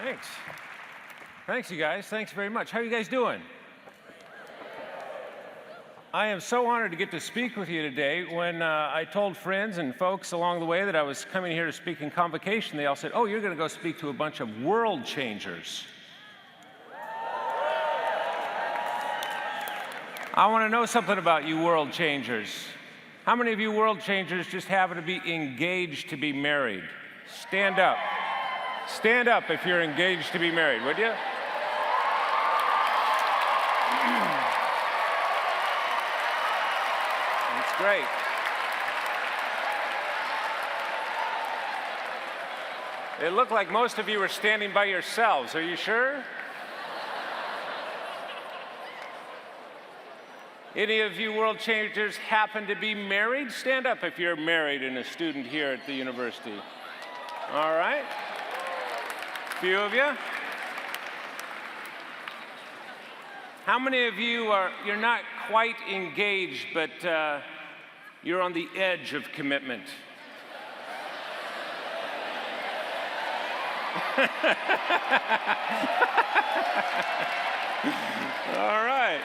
Thanks. Thanks, you guys. Thanks very much. How are you guys doing? I am so honored to get to speak with you today. When I told friends and folks along the way that I was coming here to speak in Convocation, they all said, "Oh, you're going to go speak to a bunch of world changers." I want to know something about you world changers. How many of you world changers just happen to be engaged to be married? Stand up. Stand up if you're engaged to be married, would you? That's great. It looked like most of you were standing by yourselves. Are you sure? Any of you world changers happen to be married? Stand up if you're married and a student here at the university. All right. Few of you. How many of you you're not quite engaged, but you're on the edge of commitment? All right.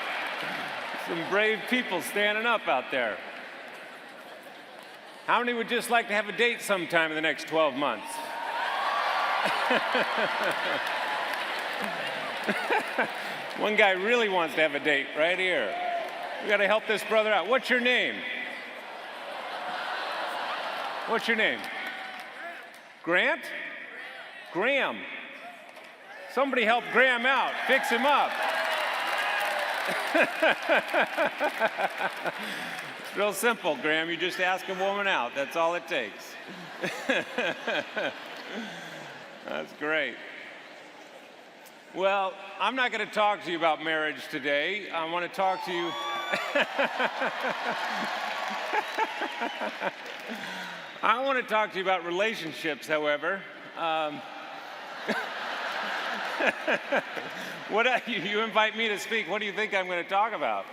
Some brave people standing up out there. How many would just like to have a date sometime in the next 12 months? One guy really wants to have a date right here. We got to help this brother out. What's your name? What's your name? Grant? Graham. Somebody help Graham out. Fix him up. It's real simple, Graham. You just ask a woman out. That's all it takes. That's great. Well, I'm not going to talk to you about marriage today. I want to talk to you. I want to talk to you about relationships, however. You invite me to speak. What do you think I'm going to talk about?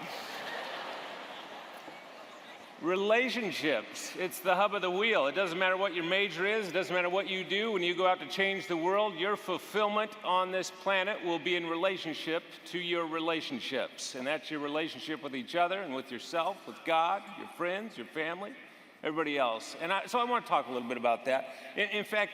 Relationships. It's the hub of the wheel. It doesn't matter what your major is. It doesn't matter what you do. When you go out to change the world, your fulfillment on this planet will be in relationship to your relationships. And that's your relationship with each other and with yourself, with God, your friends, your family, everybody else. And so I want to talk a little bit about that. In fact,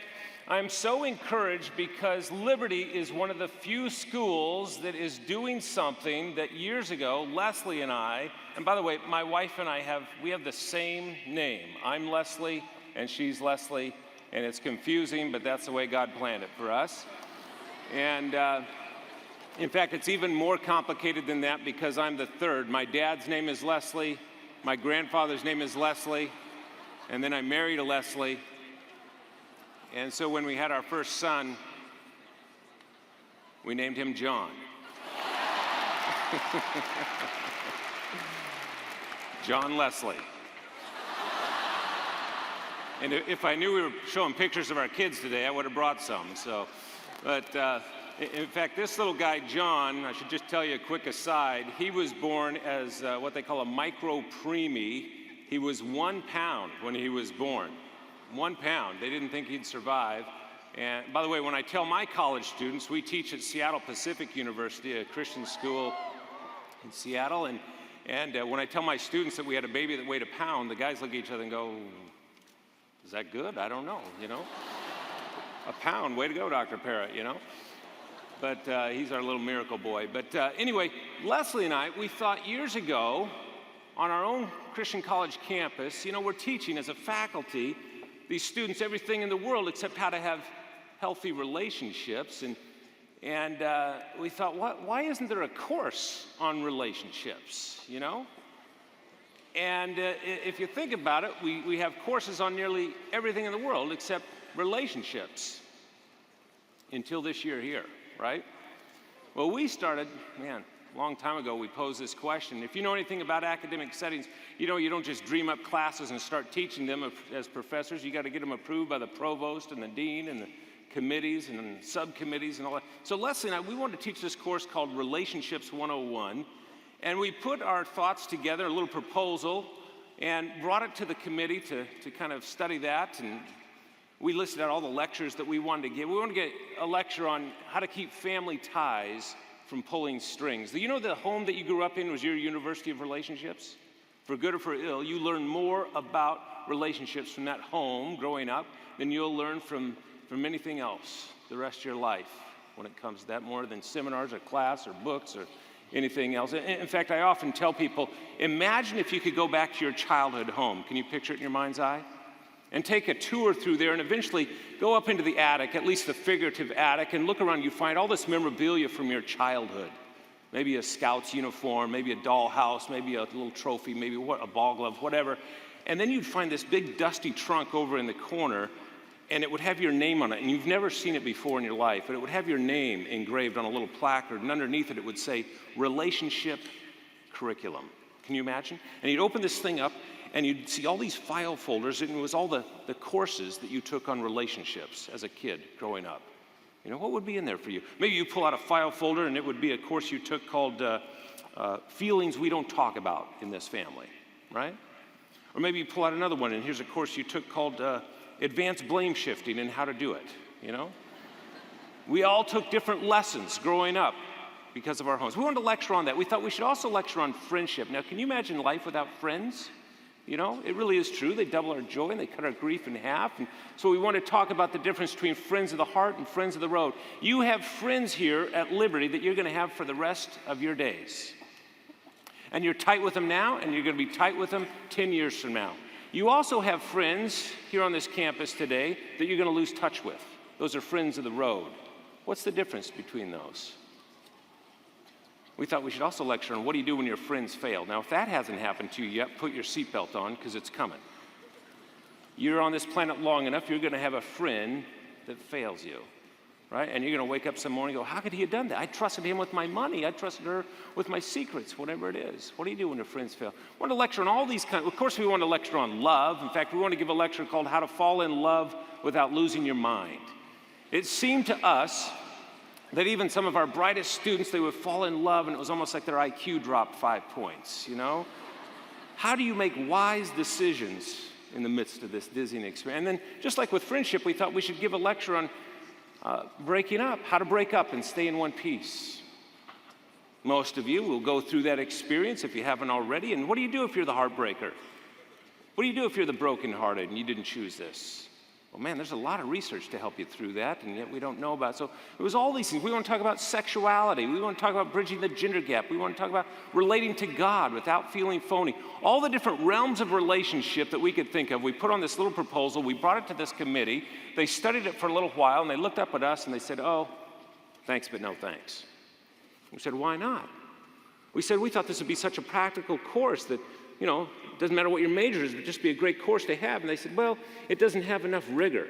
I'm so encouraged because Liberty is one of the few schools that is doing something that years ago, Leslie and I, and by the way, my wife and I have the same name. I'm Leslie and she's Leslie, and it's confusing, but that's the way God planned it for us. And in fact, it's even more complicated than that because I'm the third. My dad's name is Leslie, my grandfather's name is Leslie, and then I married a Leslie. And so when we had our first son, we named him John. John Leslie. And if I knew we were showing pictures of our kids today, I would have brought some. But in fact, this little guy, John, I should just tell you a quick aside, he was born as what they call a micro-preemie. He was 1 pound when he was born. 1 pound. They didn't think he'd survive. And by the way, when I tell my college students, we teach at Seattle Pacific University, a Christian school in Seattle, and when I tell my students that we had a baby that weighed 1 pound, the guys look at each other and go, "Is that good? I don't know, 1 pound, way to go, Dr. Parrott, But he's our little miracle boy. But anyway, Leslie and I, we thought years ago on our own Christian college campus, we're teaching as a faculty these students everything in the world except how to have healthy relationships. And we thought, why isn't there a course on relationships, And if you think about it, we have courses on nearly everything in the world except relationships until this year here, right? Well, we started, a long time ago, we posed this question. If you know anything about academic settings, you don't just dream up classes and start teaching them as professors. You got to get them approved by the provost and the dean and the committees and subcommittees and all that. So Leslie and I, we wanted to teach this course called Relationships 101. And we put our thoughts together, a little proposal, and brought it to the committee to kind of study that. We listed out all the lectures that we wanted to give. We wanted to get a lecture on how to keep family ties from pulling strings. Do you know the home that you grew up in was your university of relationships? For good or for ill, you learn more about relationships from that home growing up than you'll learn from anything else the rest of your life when it comes to that, more than seminars or class or books or anything else. In fact, I often tell people, imagine if you could go back to your childhood home. Can you picture it in your mind's eye? And take a tour through there and eventually go up into the attic, at least the figurative attic, and look around. You find all this memorabilia from your childhood. Maybe a Scout's uniform, maybe a dollhouse, maybe a little trophy, maybe a ball glove, whatever. And then you'd find this big dusty trunk over in the corner, and it would have your name on it. And you've never seen it before in your life, but it would have your name engraved on a little placard, and underneath it, it would say, Relationship Curriculum. Can you imagine? And you'd open this thing up, and you'd see all these file folders, and it was all the courses that you took on relationships as a kid growing up. You know, what would be in there for you? Maybe you pull out a file folder, and it would be a course you took called Feelings We Don't Talk About in This Family, right? Or maybe you pull out another one, and here's a course you took called Advanced Blame Shifting and How to Do It, you know? We all took different lessons growing up because of our homes. We wanted to lecture on that. We thought we should also lecture on friendship. Now, can you imagine life without friends? You know, it really is true. They double our joy and they cut our grief in half. And so we want to talk about the difference between friends of the heart and friends of the road. You have friends here at Liberty that you're going to have for the rest of your days. And you're tight with them now, and you're going to be tight with them 10 years from now. You also have friends here on this campus today that you're going to lose touch with. Those are friends of the road. What's the difference between those? We thought we should also lecture on what do you do when your friends fail. Now, if that hasn't happened to you yet, put your seatbelt on because it's coming. You're on this planet long enough, you're going to have a friend that fails you, right? And you're going to wake up some morning and go, how could he have done that? I trusted him with my money. I trusted her with my secrets, whatever it is. What do you do when your friends fail? We want to lecture on all these kinds. Of course, we want to lecture on love. In fact, we want to give a lecture called How to Fall in Love Without Losing Your Mind. It seemed to us that even some of our brightest students, they would fall in love, and it was almost like their IQ dropped 5 points, you know? How do you make wise decisions in the midst of this dizzying experience? And then, just like with friendship, we thought we should give a lecture on breaking up, how to break up and stay in one piece. Most of you will go through that experience if you haven't already. And what do you do if you're the heartbreaker? What do you do if you're the brokenhearted and you didn't choose this? Well, man, there's a lot of research to help you through that, and yet we don't know about it. So it was all these things. We want to talk about sexuality. We want to talk about bridging the gender gap. We want to talk about relating to God without feeling phony. All the different realms of relationship that we could think of. We put on this little proposal. We brought it to this committee. They studied it for a little while, and they looked up at us, and they said, oh, thanks, but no thanks. We said, why not? We said, we thought this would be such a practical course that, you know, it doesn't matter what your major is, it would just be a great course to have. And they said, well, it doesn't have enough rigor.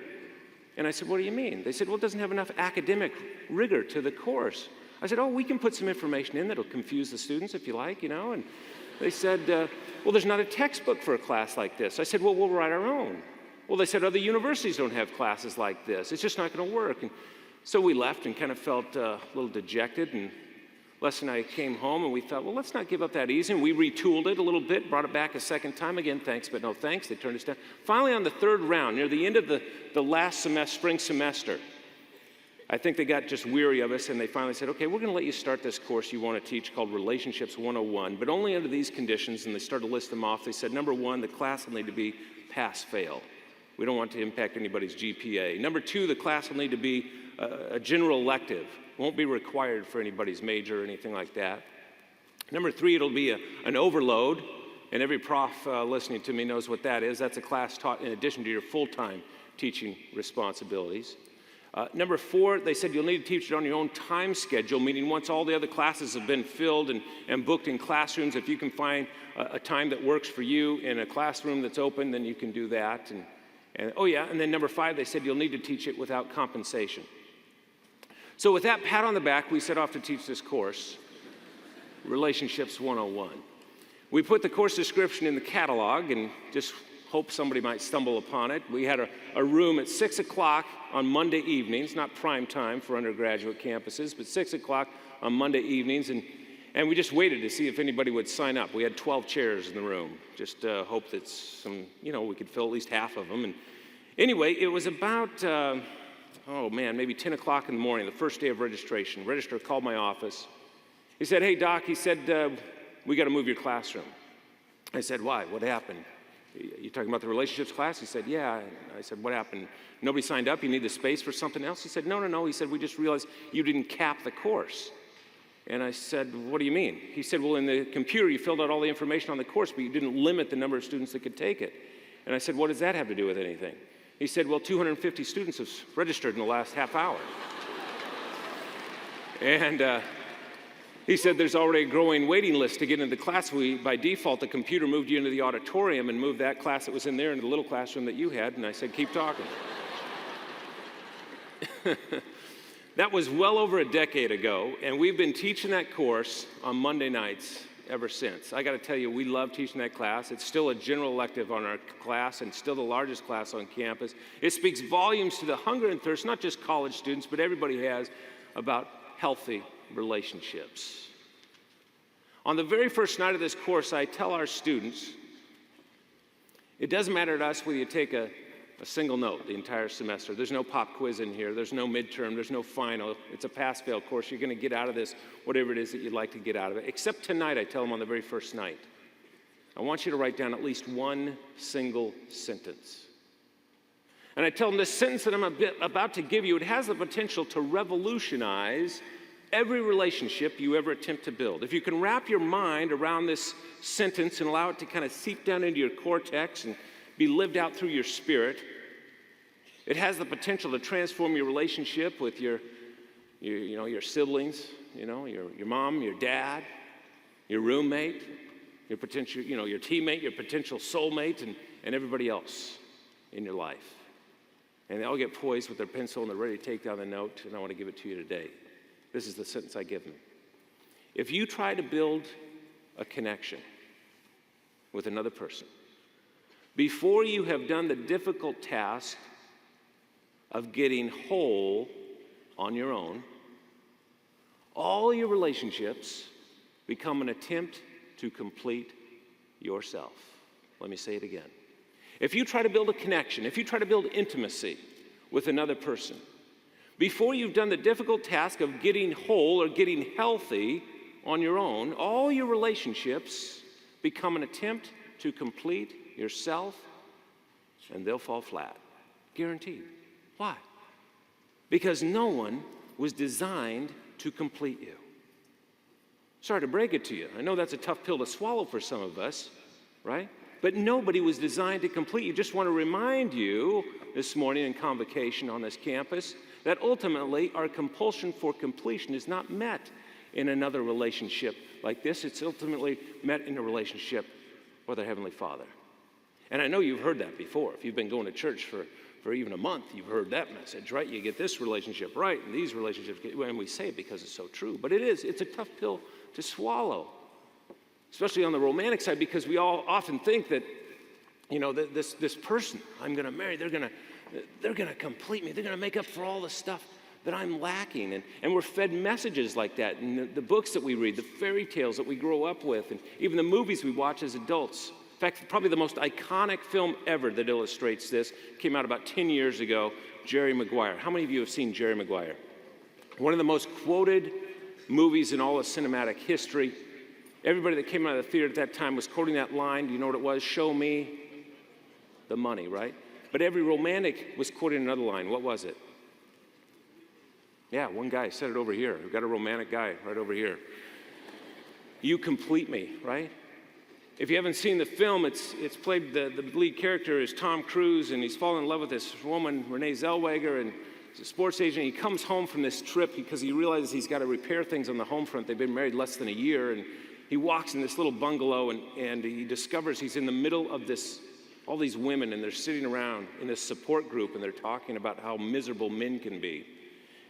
And I said, what do you mean? They said, well, it doesn't have enough academic rigor to the course. I said, oh, we can put some information in that'll confuse the students if you like, you know. And they said, well, there's not a textbook for a class like this. I said, well, we'll write our own. Well, they said, other universities don't have classes like this. It's just not going to work. And so we left and kind of felt a little dejected, and Les and I came home, and we thought, well, let's not give up that easy. And we retooled it a little bit, brought it back a second time. Again, thanks, but no thanks. They turned us down. Finally, on the third round, near the end of the last semester, spring semester, I think they got just weary of us, and they finally said, okay, we're going to let you start this course you want to teach called Relationships 101, but only under these conditions. And they started to list them off. They said, number one, the class will need to be pass-fail. We don't want to impact anybody's GPA. Number two, the class will need to be a general elective. Won't be required for anybody's major or anything like that. Number three, it'll be an overload, and every prof listening to me knows what that is. That's a class taught in addition to your full-time teaching responsibilities. Number four, they said you'll need to teach it on your own time schedule, meaning once all the other classes have been filled and booked in classrooms, if you can find a time that works for you in a classroom that's open, then you can do that. And oh yeah, and then number five, they said you'll need to teach it without compensation. So with that pat on the back, we set off to teach this course, Relationships 101. We put the course description in the catalog and just hope somebody might stumble upon it. We had a room at 6 o'clock on Monday evenings, not prime time for undergraduate campuses, but 6 o'clock on Monday evenings, and we just waited to see if anybody would sign up. We had 12 chairs in the room, just hope that we could fill at least half of them. Anyway, it was about, maybe 10 o'clock in the morning, the first day of registration. The registrar called my office. He said, "Hey, Doc," he said, "we got to move your classroom." I said, "Why? What happened?" "You talking about the relationships class?" He said, "Yeah." I said, "What happened? Nobody signed up? You need the space for something else?" He said, No. He said, "We just realized you didn't cap the course." And I said, "What do you mean?" He said, "Well, in the computer, you filled out all the information on the course, but you didn't limit the number of students that could take it." And I said, "What does that have to do with anything?" He said, "Well, 250 students have registered in the last half hour." And he said, "There's already a growing waiting list to get into the class. By default, the computer moved you into the auditorium and moved that class that was in there into the little classroom that you had." And I said, "Keep talking." That was well over a decade ago, and we've been teaching that course on Monday nights ever since. I got to tell you, we love teaching that class. It's still a general elective on our class and still the largest class on campus. It speaks volumes to the hunger and thirst, not just college students, but everybody has, about healthy relationships. On the very first night of this course, I tell our students, it doesn't matter to us whether you take a single note the entire semester. There's no pop quiz in here. There's no midterm. There's no final. It's a pass-fail course. You're going to get out of this whatever it is that you'd like to get out of it. Except tonight, I tell them on the very first night, I want you to write down at least one single sentence. And I tell them this sentence that I'm about to give you, it has the potential to revolutionize every relationship you ever attempt to build. If you can wrap your mind around this sentence and allow it to kind of seep down into your cortex and be lived out through your spirit, it has the potential to transform your relationship with your siblings, your mom, your dad, your roommate, your potential, your teammate, your potential soulmate, and everybody else in your life. And they all get poised with their pencil and they're ready to take down the note, and I want to give it to you today. This is the sentence I give them. If you try to build a connection with another person, before you have done the difficult task of getting whole on your own, all your relationships become an attempt to complete yourself. Let me say it again. If you try to build a connection, if you try to build intimacy with another person, before you've done the difficult task of getting whole or getting healthy on your own, all your relationships become an attempt to complete yourself, and they'll fall flat. Guaranteed. Why? Because no one was designed to complete you. Sorry to break it to you. I know that's a tough pill to swallow for some of us, right? But nobody was designed to complete you. Just want to remind you this morning in Convocation on this campus that ultimately our compulsion for completion is not met in another relationship like this. It's ultimately met in a relationship with our Heavenly Father. And I know you've heard that before. If you've been going to church for even a month, you've heard that message, right? You get this relationship right, and these relationships get, and we say it because it's so true. But it's a tough pill to swallow, especially on the romantic side, because we all often think that, this person I'm going to marry, they're going to complete me. They're going to make up for all the stuff that I'm lacking. And we're fed messages like that in the books that we read, the fairy tales that we grow up with, and even the movies we watch as adults. In fact, probably the most iconic film ever that illustrates this came out about 10 years ago, Jerry Maguire. How many of you have seen Jerry Maguire? One of the most quoted movies in all of cinematic history. Everybody that came out of the theater at that time was quoting that line. Do you know what it was? Show me the money, right? But every romantic was quoting another line. What was it? Yeah, one guy said it over here. We've got a romantic guy right over here. You complete me, right? If you haven't seen the film, it's played, the lead character is Tom Cruise, and he's fallen in love with this woman, Renee Zellweger, and he's a sports agent. He comes home from this trip because he realizes he's got to repair things on the home front. They've been married less than a year, and he walks in this little bungalow, and he discovers he's in the middle of all these women, and they're sitting around in this support group, and they're talking about how miserable men can be.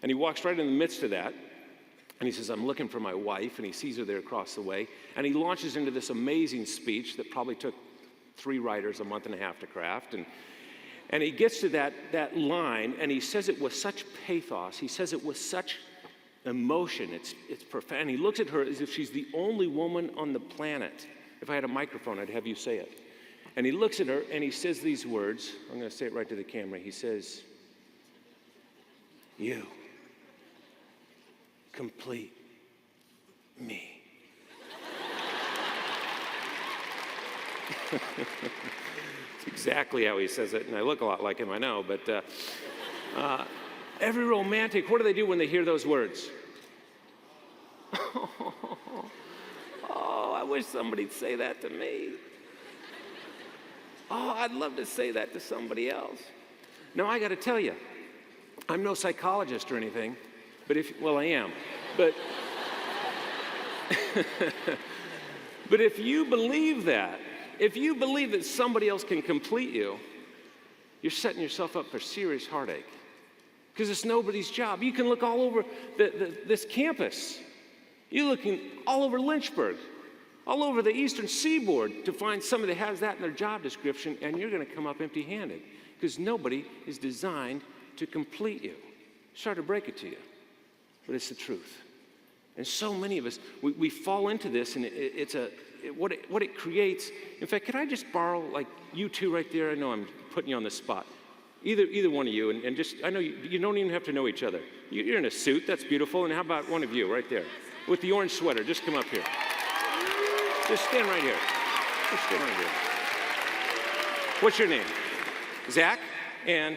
And he walks right in the midst of that, and he says, I'm looking for my wife, and he sees her there across the way, and he launches into this amazing speech that probably took 3 writers a month and a half to craft, and he gets to that line, and he says it with such pathos, he says it with such emotion, it's profound. He looks at her as if she's the only woman on the planet. If I had a microphone, I'd have you say it. And he looks at her and he says these words. I'm going to say it right to the camera. He says, "You complete me." It's exactly how he says it, and I look a lot like him, I know, but every romantic, what do they do when they hear those words? Oh, I wish somebody'd say that to me. Oh, I'd love to say that to somebody else. Now, I got to tell you, I'm no psychologist or anything, but I am, but but if you believe that, if you believe that somebody else can complete you, you're setting yourself up for serious heartache, because it's nobody's job. You can look all over this campus. You're looking all over Lynchburg, all over the eastern seaboard to find somebody that has that in their job description, and you're going to come up empty-handed, because nobody is designed to complete you. Sorry to break it to you, but it's the truth. And so many of us, we fall into this, and what it creates. In fact, can I just borrow, like, you two right there? I know I'm putting you on the spot. Either one of you, and just, I know you don't even have to know each other. You're in a suit, that's beautiful, and how about one of you right there? With the orange sweater, just come up here. Just stand right here. Just stand right here. What's your name? Zach and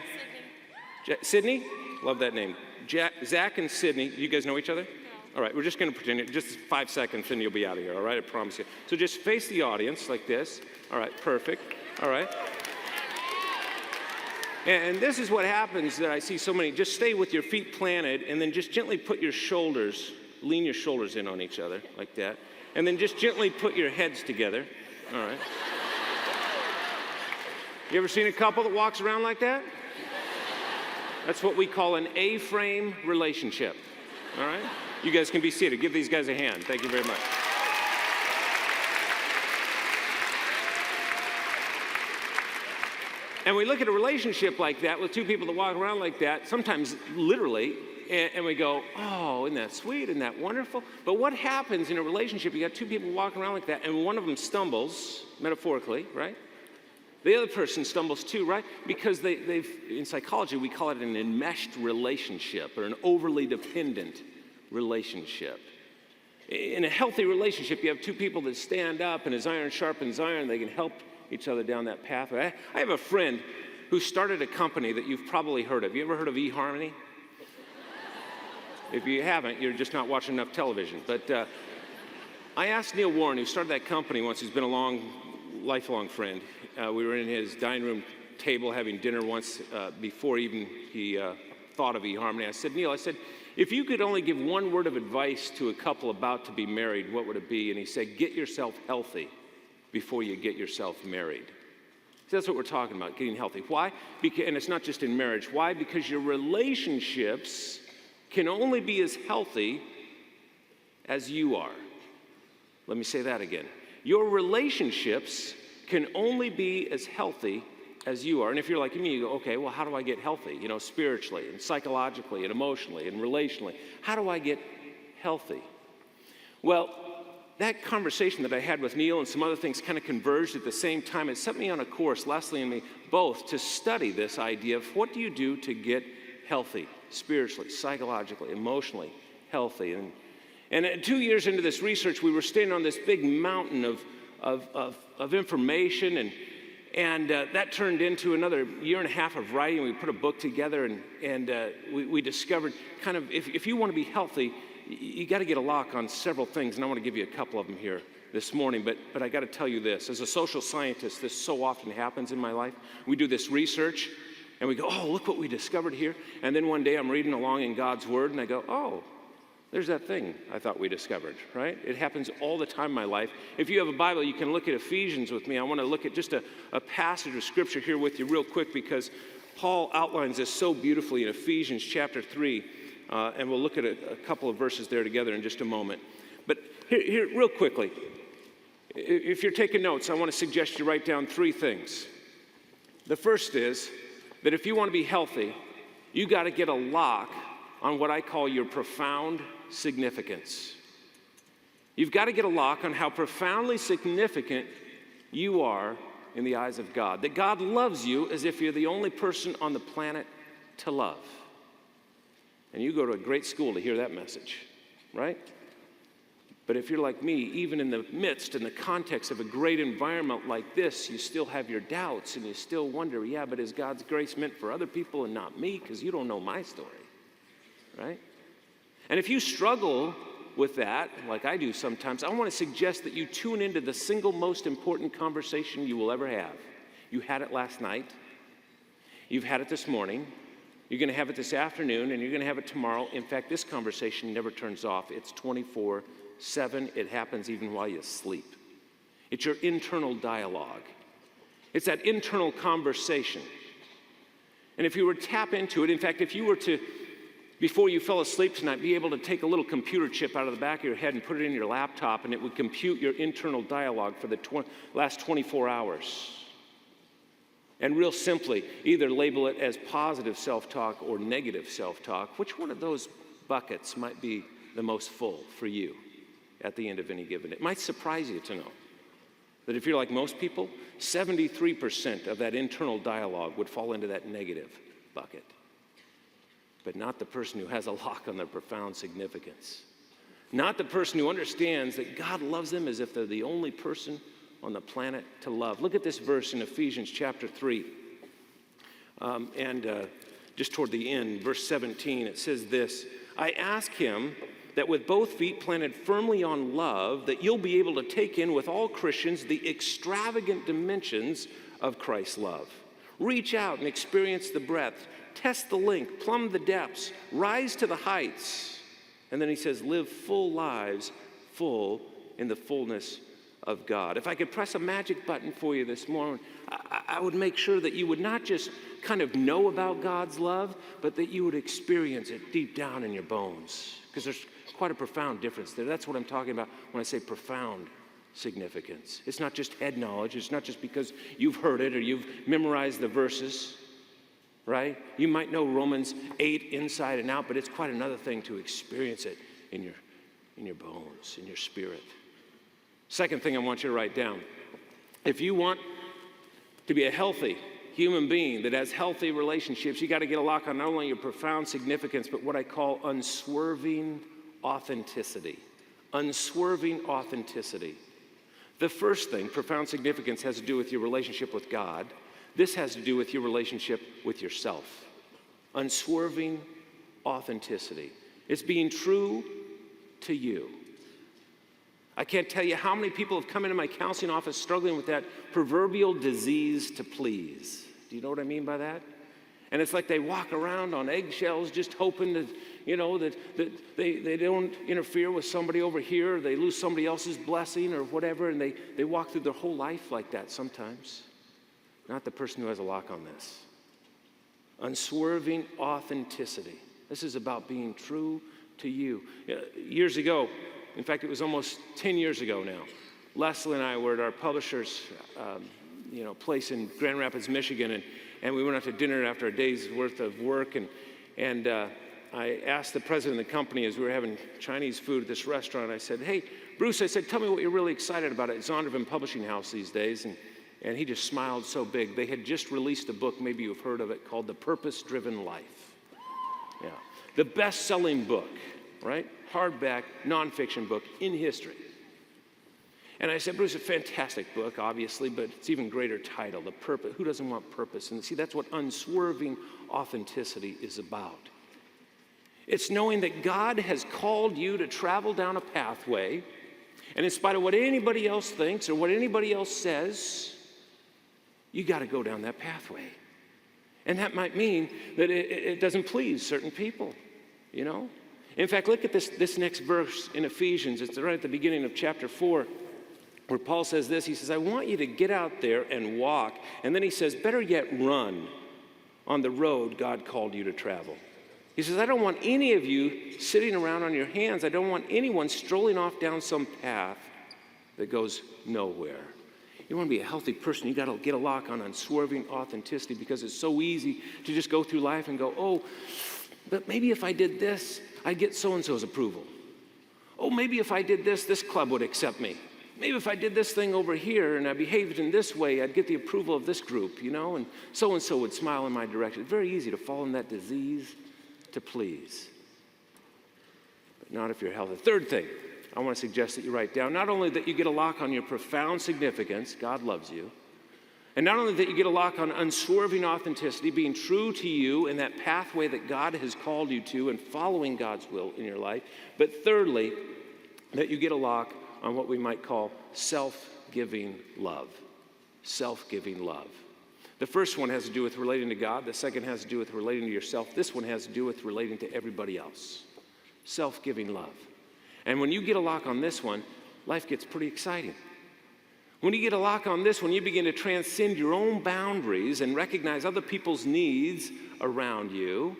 Sydney? Love that name. Zach and Sydney, you guys know each other? All right, we're just going to pretend it, just 5 seconds, and you'll be out of here, all right? I promise you. So just face the audience like this. All right, perfect. All right. And this is what happens that I see so many. Just stay with your feet planted, and then just gently put your shoulders, lean your shoulders in on each other like that. And then just gently put your heads together. All right. You ever seen a couple that walks around like that? That's what we call an A-frame relationship. All right? You guys can be seated. Give these guys a hand. Thank you very much. And we look at a relationship like that with two people that walk around like that, sometimes literally, and we go, oh, isn't that sweet? Isn't that wonderful? But what happens in a relationship? You got two people walking around like that, and one of them stumbles, metaphorically, right? The other person stumbles too, right? Because they've, in psychology, we call it an enmeshed relationship or an overly dependent relationship. In a healthy relationship, you have two people that stand up, and as iron sharpens iron, they can help each other down that pathway. I have a friend who started a company that you've probably heard of. You ever heard of eHarmony? If you haven't, you're just not watching enough television. But I asked Neil Warren, who started that company once, who's been a lifelong friend. We were in his dining room table having dinner once before even he thought of eHarmony. I said, Neil, if you could only give one word of advice to a couple about to be married, what would it be? And he said, get yourself healthy before you get yourself married. So that's what we're talking about, getting healthy. Why? And it's not just in marriage. Why? Because your relationships can only be as healthy as you are. Let me say that again. Your relationships can only be as healthy as you are. And if you're like me, you go, okay, well, how do I get healthy? You know, spiritually and psychologically and emotionally and relationally. How do I get healthy? Well, that conversation that I had with Neil and some other things kind of converged at the same time. It set me on a course, Leslie and me both, to study this idea of what do you do to get healthy, spiritually, psychologically, emotionally healthy. And 2 years into this research, we were standing on this big mountain of information, and that turned into another year and a half of writing. We put a book together, and we discovered kind of if you want to be healthy, you got to get a lock on several things, and I want to give you a couple of them here this morning, but I got to tell you this. As a social scientist, this so often happens in my life. We do this research, and we go, oh, look what we discovered here. And then one day I'm reading along in God's Word, and I go, oh, there's that thing I thought we discovered, right? It happens all the time in my life. If you have a Bible, you can look at Ephesians with me. I want to look at just a passage of Scripture here with you real quick, because Paul outlines this so beautifully in Ephesians chapter 3. And we'll look at a couple of verses there together in just a moment. But here, real quickly, if you're taking notes, I want to suggest you write down 3 things. The first is that if you want to be healthy, you got to get a lock on what I call your profound significance. You've got to get a lock on how profoundly significant you are in the eyes of God. That God loves you as if you're the only person on the planet to love. And you go to a great school to hear that message, right? But if you're like me, even in the midst, in the context of a great environment like this, you still have your doubts and you still wonder, yeah, but is God's grace meant for other people and not me? Because you don't know my story, right? And if you struggle with that, like I do sometimes, I want to suggest that you tune into the single most important conversation you will ever have. You had it last night. You've had it this morning. You're going to have it this afternoon, and you're going to have it tomorrow. In fact, this conversation never turns off. It's 24/7. It happens even while you sleep. It's your internal dialogue. It's that internal conversation. And if you were to tap into it, in fact, if you were to, before you fell asleep tonight, be able to take a little computer chip out of the back of your head and put it in your laptop, and it would compute your internal dialogue for the last 24 hours. And real simply, either label it as positive self-talk or negative self-talk. Which one of those buckets might be the most full for you at the end of any given day? It might surprise you to know that if you're like most people, 73% of that internal dialogue would fall into that negative bucket. But not the person who has a lock on their profound significance. Not the person who understands that God loves them as if they're the only person on the planet to love. Look at this verse in Ephesians chapter 3. Just toward the end, verse 17, it says this, I ask him that with both feet planted firmly on love, that you'll be able to take in with all Christians the extravagant dimensions of Christ's love. Reach out and experience the breadth. Test the length, plumb the depths, rise to the heights. And then he says, live full lives, full in the fullness of God. If I could press a magic button for you this morning, I would make sure that you would not just kind of know about God's love, but that you would experience it deep down in your bones. Because there's quite a profound difference there. That's what I'm talking about when I say profound significance. It's not just head knowledge. It's not just because you've heard it or you've memorized the verses, right? You might know Romans 8 inside and out, but it's quite another thing to experience it in your bones, in your spirit. Second thing I want you to write down. If you want to be a healthy human being that has healthy relationships, you got to get a lock on not only your profound significance, but what I call unswerving authenticity. Unswerving authenticity. The first thing, profound significance, has to do with your relationship with God. This has to do with your relationship with yourself. Unswerving authenticity. It's being true to you. I can't tell you how many people have come into my counseling office struggling with that proverbial disease to please. Do you know what I mean by that? And it's like they walk around on eggshells just hoping that, that they don't interfere with somebody over here, or they lose somebody else's blessing or whatever, and they walk through their whole life like that sometimes. Not the person who has a lock on this. Unswerving authenticity. This is about being true to you. Years ago, in fact, it was almost 10 years ago now, Leslie and I were at our publisher's place in Grand Rapids, Michigan, and we went out to dinner after a day's worth of work, and I asked the president of the company as we were having Chinese food at this restaurant, I said, hey, Bruce, I said, tell me what you're really excited about at Zondervan Publishing House these days, and he just smiled so big. They had just released a book, maybe you've heard of it, called The Purpose-Driven Life. Yeah, the best-selling book, right? Hardback, nonfiction book in history. And I said, Bruce, a fantastic book, obviously, but it's even greater title, The Purpose. Who doesn't want purpose? And see, that's what unswerving authenticity is about. It's knowing that God has called you to travel down a pathway, and in spite of what anybody else thinks or what anybody else says, you got to go down that pathway. And that might mean that it doesn't please certain people, In fact, look at this next verse in Ephesians. It's right at the beginning of chapter 4, where Paul says this. He says, I want you to get out there and walk. And then he says, better yet, run on the road God called you to travel. He says, I don't want any of you sitting around on your hands. I don't want anyone strolling off down some path that goes nowhere. You want to be a healthy person, you got to get a lock on unswerving authenticity, because it's so easy to just go through life and go, oh, but maybe if I did this, I'd get so-and-so's approval. Oh, maybe if I did this, this club would accept me. maybe if I did this thing over here and I behaved in this way, I'd get the approval of this group, and so would smile in my direction. It's very easy to fall in that disease to please, but not if you're healthy. Third thing I want to suggest that you write down, not only that you get a lock on your profound significance, God loves you, and not only that you get a lock on unswerving authenticity, being true to you in that pathway that God has called you to and following God's will in your life, but thirdly, that you get a lock on what we might call self-giving love. Self-giving love. The first one has to do with relating to God. The second has to do with relating to yourself. This one has to do with relating to everybody else. Self-giving love. And when you get a lock on this one, life gets pretty exciting. When you get a lock on this one, you begin to transcend your own boundaries and recognize other people's needs around you.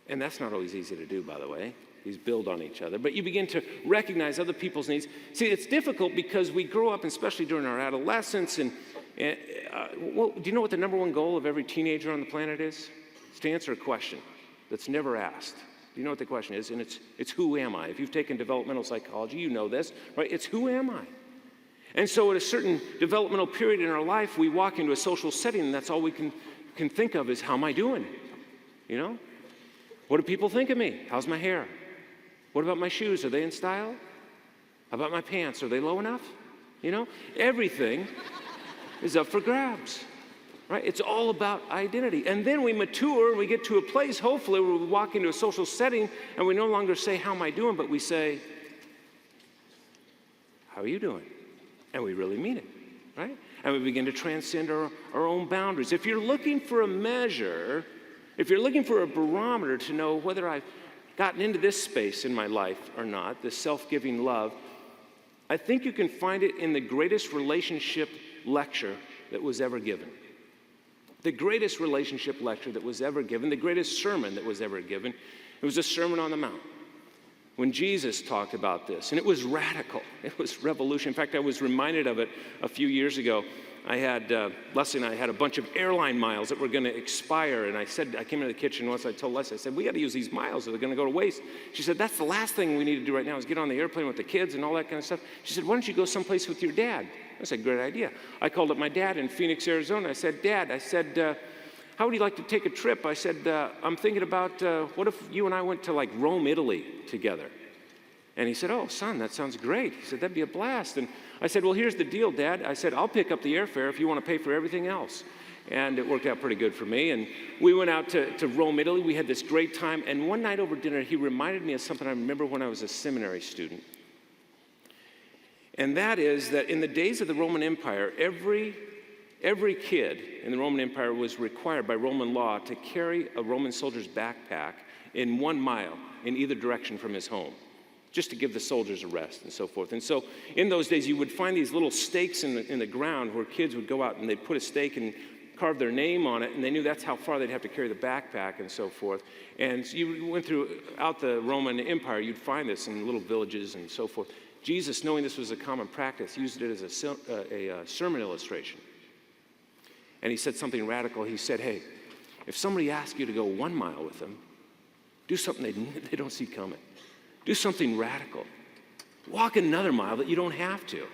And that's not always easy to do, by the way. These build on each other. But you begin to recognize other people's needs. See, it's difficult because we grow up, especially during our adolescence. Do you know what the number one goal of every teenager on the planet is? It's to answer a question that's never asked. Do you know what the question is? And it's who am I? If you've taken developmental psychology, you know this, right? It's who am I? And so at a certain developmental period in our life, we walk into a social setting, and that's all we can think of is, how am I doing? What do people think of me? How's my hair? What about my shoes? Are they in style? How about my pants? Are they low enough? Everything is up for grabs, right? It's all about identity. And then we mature, and we get to a place, hopefully, where we walk into a social setting, and we no longer say, how am I doing? But we say, how are you doing? And we really mean it, right? And we begin to transcend our own boundaries. If you're looking for a measure, if you're looking for a barometer to know whether I've gotten into this space in my life or not, this self-giving love, I think you can find it in the greatest relationship lecture that was ever given. The greatest relationship lecture that was ever given, the greatest sermon that was ever given, it was a Sermon on the Mount. When Jesus talked about this, and it was radical, it was revolution. In fact, I was reminded of it a few years ago. Leslie and I had a bunch of airline miles that were going to expire, and I came into the kitchen once, I told Leslie, I said, we got to use these miles or they're going to go to waste. She said, that's the last thing we need to do right now is get on the airplane with the kids and all that kind of stuff. She said, why don't you go someplace with your dad? I said, great idea. I called up my dad in Phoenix, Arizona. I said, Dad, how would you like to take a trip? I said, I'm thinking about what if you and I went to like Rome, Italy together? And he said, oh, son, that sounds great. He said, that'd be a blast. And I said, well, here's the deal, Dad. I said, I'll pick up the airfare if you want to pay for everything else. And it worked out pretty good for me. And we went out to Rome, Italy. We had this great time. And one night over dinner, he reminded me of something I remember when I was a seminary student. And that is that in the days of the Roman Empire, every kid in the Roman Empire was required by Roman law to carry a Roman soldier's backpack in 1 mile in either direction from his home, just to give the soldiers a rest and so forth. And so in those days, you would find these little stakes in the ground where kids would go out and they'd put a stake and carve their name on it, and they knew that's how far they'd have to carry the backpack and so forth. And you went throughout the Roman Empire, you'd find this in little villages and so forth. Jesus, knowing this was a common practice, used it as a sermon illustration. And he said something radical. He said, hey, if somebody asks you to go 1 mile with them, do something they don't see coming. Do something radical. Walk another mile that you don't have to.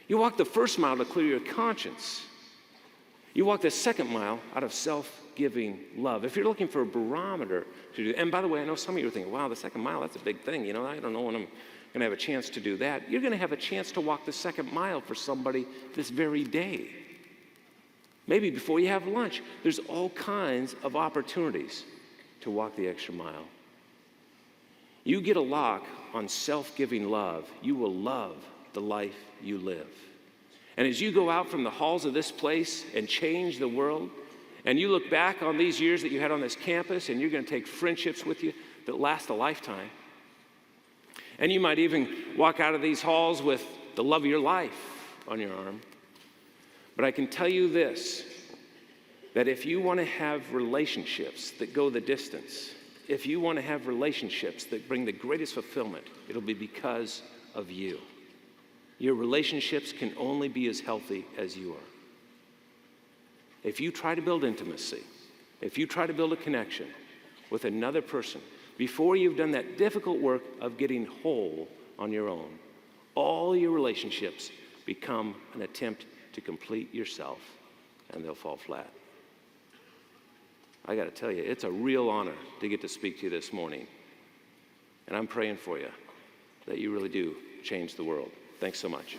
You walk the first mile to clear your conscience. You walk the second mile out of self-giving love. If you're looking for a barometer to do, and by the way, I know some of you are thinking, wow, the second mile, that's a big thing. I don't know when I'm going to have a chance to do that. You're going to have a chance to walk the second mile for somebody this very day. Maybe before you have lunch. There's all kinds of opportunities to walk the extra mile. You get a lock on self-giving love, you will love the life you live. And as you go out from the halls of this place and change the world, and you look back on these years that you had on this campus, and you're going to take friendships with you that last a lifetime. And you might even walk out of these halls with the love of your life on your arm. But I can tell you this, that if you want to have relationships that go the distance, if you want to have relationships that bring the greatest fulfillment, it'll be because of you. Your relationships can only be as healthy as you are. If you try to build intimacy, if you try to build a connection with another person, before you've done that difficult work of getting whole on your own, all your relationships become an attempt to complete yourself, and they'll fall flat. I got to tell you, it's a real honor to get to speak to you this morning. And I'm praying for you that you really do change the world. Thanks so much.